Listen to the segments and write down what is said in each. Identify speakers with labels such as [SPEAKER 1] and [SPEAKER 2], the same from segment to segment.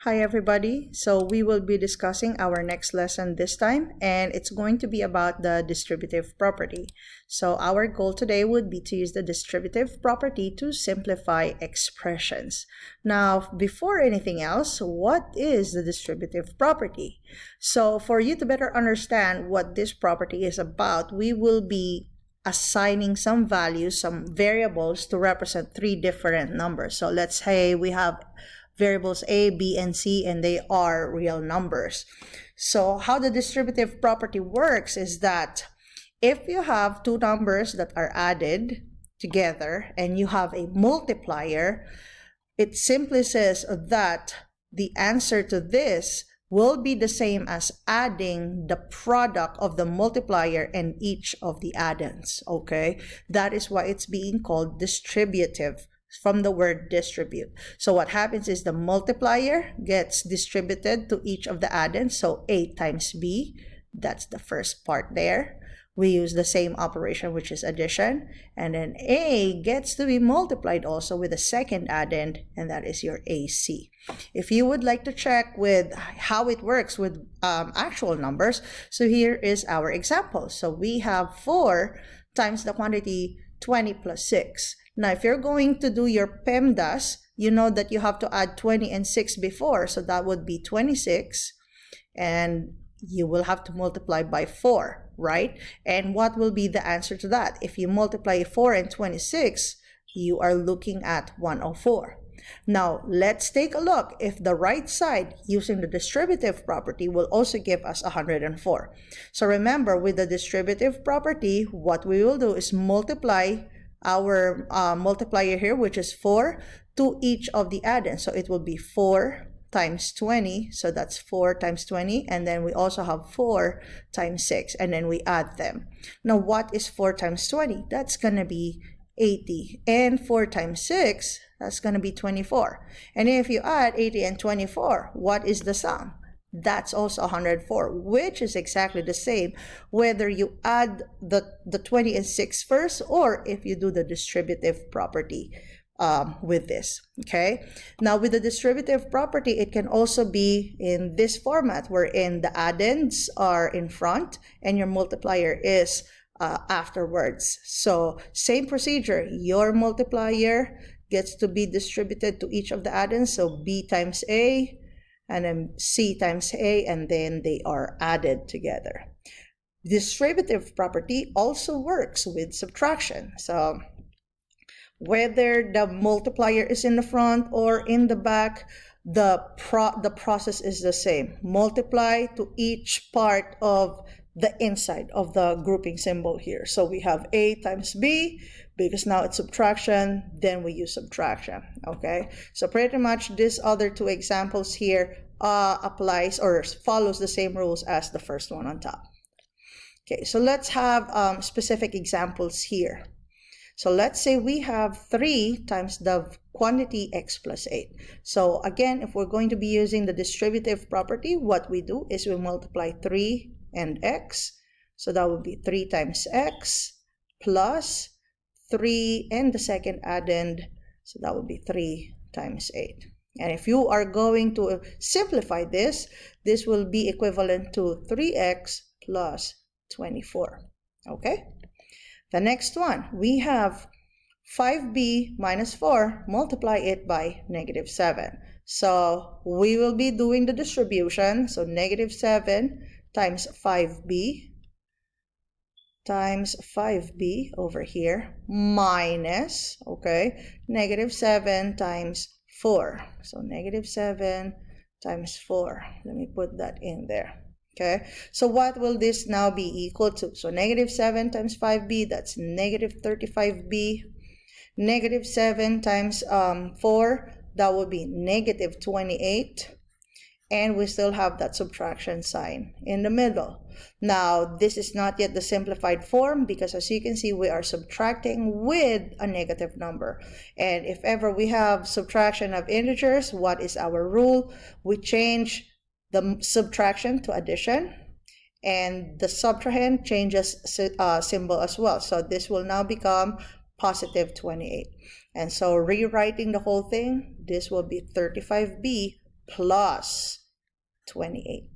[SPEAKER 1] Hi everybody, so we will be discussing our next lesson this time, and it's going to be about the distributive property. So our goal today would be to use the distributive property to simplify expressions. Now, before anything else, what is the distributive property? So for you to better understand what this property is about, we will be assigning some values, some variables to represent three different numbers. So let's say we have variables A, B, and C, and they are real numbers. So how the distributive property works is that if you have two numbers that are added together and you have a multiplier, it simply says that the answer to this will be the same as adding the product of the multiplier and each of the addends, okay? That is why it's being called distributive, from the word distribute. So what happens is the multiplier gets distributed to each of the addends. So A times B, that's the first part there. We use the same operation, which is addition. And then A gets to be multiplied also with a second addend, and that is your AC. If you would like to check with how it works with actual numbers, so here is our example. So we have 4 times the quantity 20 plus 6. Now, if you're going to do your PEMDAS, you know that you have to add 20 and 6 before. So that would be 26. And you will have to multiply by 4, right? And what will be the answer to that? If you multiply 4 and 26, you are looking at 104. Now, let's take a look if the right side using the distributive property will also give us 104. So remember, with the distributive property, what we will do is multiply our multiplier here, which is 4, to each of the addends. So it will be 4 times 20, so that's 4 times 20, and then we also have 4 times 6, and then we add them. Now, what is 4 times 20? That's going to be 80, and 4 times 6, that's going to be 24. And if you add 80 and 24, what is the sum? That's also 104, which is exactly the same whether you add the 20 and 6 first or if you do the distributive property with this, okay? Now, with the distributive property, it can also be in this format wherein the addends are in front and your multiplier is afterwards. So same procedure, your multiplier gets to be distributed to each of the addends, so B times A, and then C times A, and then they are added together. Distributive property also works with subtraction. So whether the multiplier is in the front or in the back, the process is the same. Multiply to each part of the inside of the grouping symbol here. So we have A times B, because now it's subtraction, then we use subtraction, okay? So pretty much these other two examples here applies or follows the same rules as the first one on top. Okay, so let's have specific examples here. So let's say we have 3 times the quantity x plus 8. So again, if we're going to be using the distributive property, what we do is we multiply 3 and x. So that would be 3 times x plus 3 and the second addend. So that would be 3 times 8. And if you are going to simplify this, this will be equivalent to 3x plus 24. Okay? The next one, we have 5b minus 4, multiply it by negative 7. So we will be doing the distribution. So negative 7 times 5b times 5b over here minus, okay, negative 7 times 4. So negative 7 times 4. Let me put that in there. Okay, so what will this now be equal to? So negative 7 times 5b, that's negative 35b. Negative 7 times 4, that would be negative 28. And we still have that subtraction sign in the middle. Now, this is not yet the simplified form because as you can see, we are subtracting with a negative number. And if ever we have subtraction of integers, what is our rule? We change the subtraction to addition, and the subtrahend changes symbol as well. So this will now become positive 28. And so rewriting the whole thing, this will be 35b plus 28.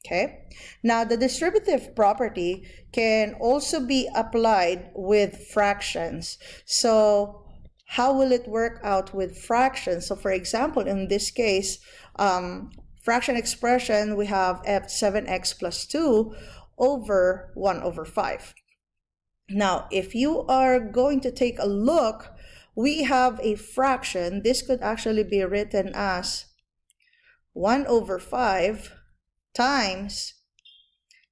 [SPEAKER 1] Okay, now the distributive property can also be applied with fractions. So how will it work out with fractions? So for example, in this case, fraction expression, we have f7x plus 2 over 1 over 5. Now, if you are going to take a look, we have a fraction. This could actually be written as 1 over 5 times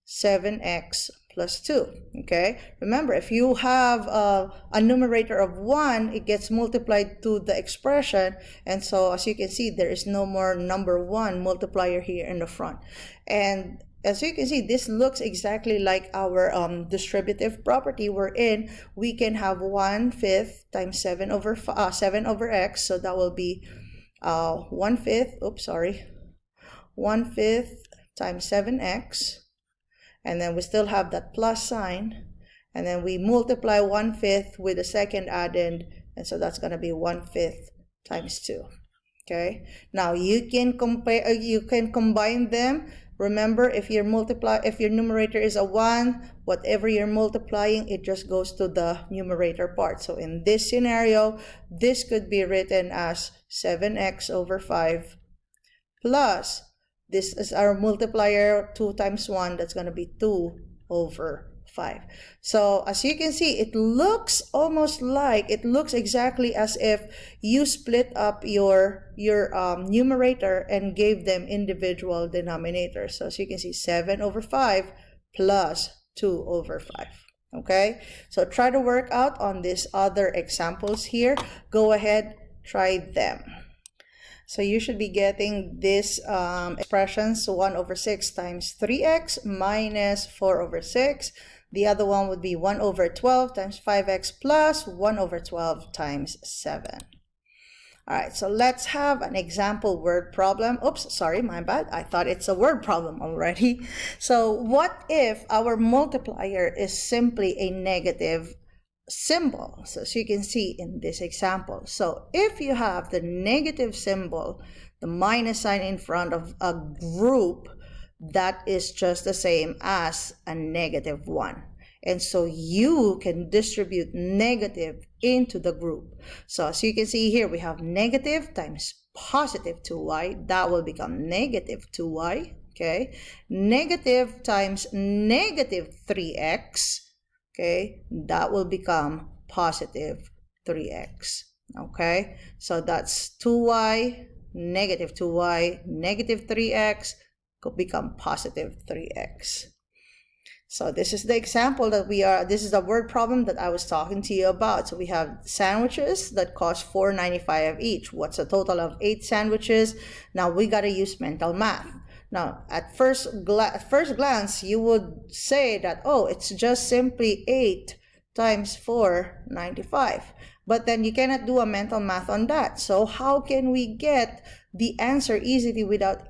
[SPEAKER 1] 7x plus 2. Okay, remember, if you have a numerator of 1, it gets multiplied to the expression, and so as you can see, there is no more number 1 multiplier here in the front. And as you can see, this looks exactly like our distributive property, wherein we can have 1/5 times 7 over x, so that will be 1/5, 1/5 times 7x, and then we still have that plus sign, and then we multiply 1/5 with the second addend, and so that's going to be 1/5 times 2. Okay, now you can combine them. Remember, if your numerator is a 1, whatever you're multiplying, it just goes to the numerator part. So in this scenario, this could be written as 7x over 5 plus, this is our multiplier, 2 times 1, that's going to be 2 over 5. So as you can see, it looks exactly as if you split up your numerator and gave them individual denominators. So as you can see, 7 over 5 plus 2 over 5. Okay, so try to work out on these other examples here. Go ahead, try them. So you should be getting this expressions, 1 over 6 times 3x minus 4 over 6. The other one would be 1 over 12 times 5x plus 1 over 12 times 7. All right, so let's have an example word problem. Oops, sorry, my bad. I thought it's a word problem already. So what if our multiplier is simply a negative symbol? So as you can see in this example, so if you have the negative symbol, the minus sign in front of a group, that is just the same as a negative 1, and so you can distribute negative into the group. So as you can see here, we have negative times positive 2y, that will become negative 2y. Okay, negative times negative 3x, okay, that will become positive 3x. Okay, so that's 2y, negative 3x could become positive 3x. So this is the example that this is the word problem that I was talking to you about. So we have sandwiches that cost $4.95 each. What's a total of 8 sandwiches? Now we got to use mental math. Now, at first glance, you would say that, oh, it's just simply 8 times $4.95. But then you cannot do a mental math on that. So how can we get the answer easily without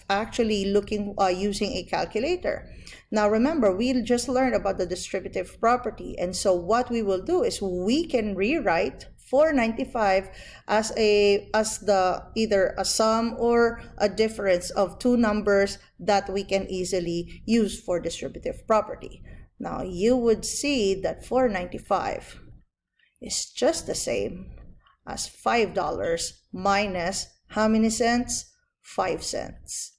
[SPEAKER 1] actually using a calculator? Now remember, we just learned about the distributive property, and so what we will do is we can rewrite 495 as either a sum or a difference of two numbers that we can easily use for distributive property. Now you would see that 495 is just the same as $5 minus how many cents? 5 cents.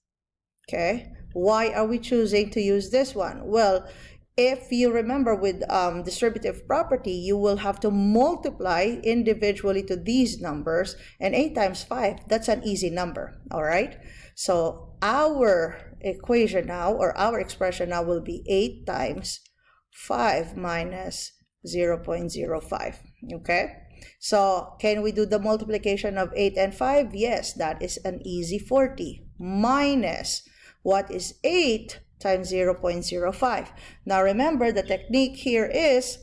[SPEAKER 1] Okay, why are we choosing to use this one? Well, if you remember with distributive property, you will have to multiply individually to these numbers, and 8 times 5, that's an easy number. All right, so our equation now, or our expression now, will be 8 times 5 minus 0.05. Okay, so can we do the multiplication of 8 and 5? Yes, that is an easy 40 minus, what is 8 times 0.05. Now remember, the technique here is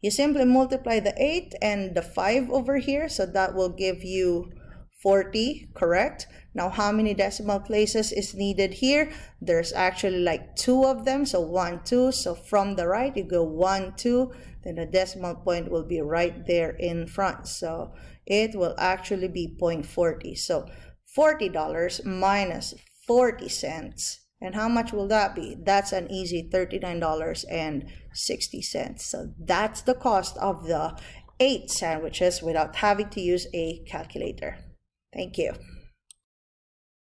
[SPEAKER 1] you simply multiply the 8 and the 5 over here, so that will give you 40, correct? Now how many decimal places is needed here? There's actually like 2 of them, so 1, 2. So from the right you go 1, 2, then the decimal point will be right there in front, so it will actually be 0.40. So $40 minus 40 cents. And how much will that be? That's an easy $39.60. So that's the cost of the 8 sandwiches without having to use a calculator. Thank you.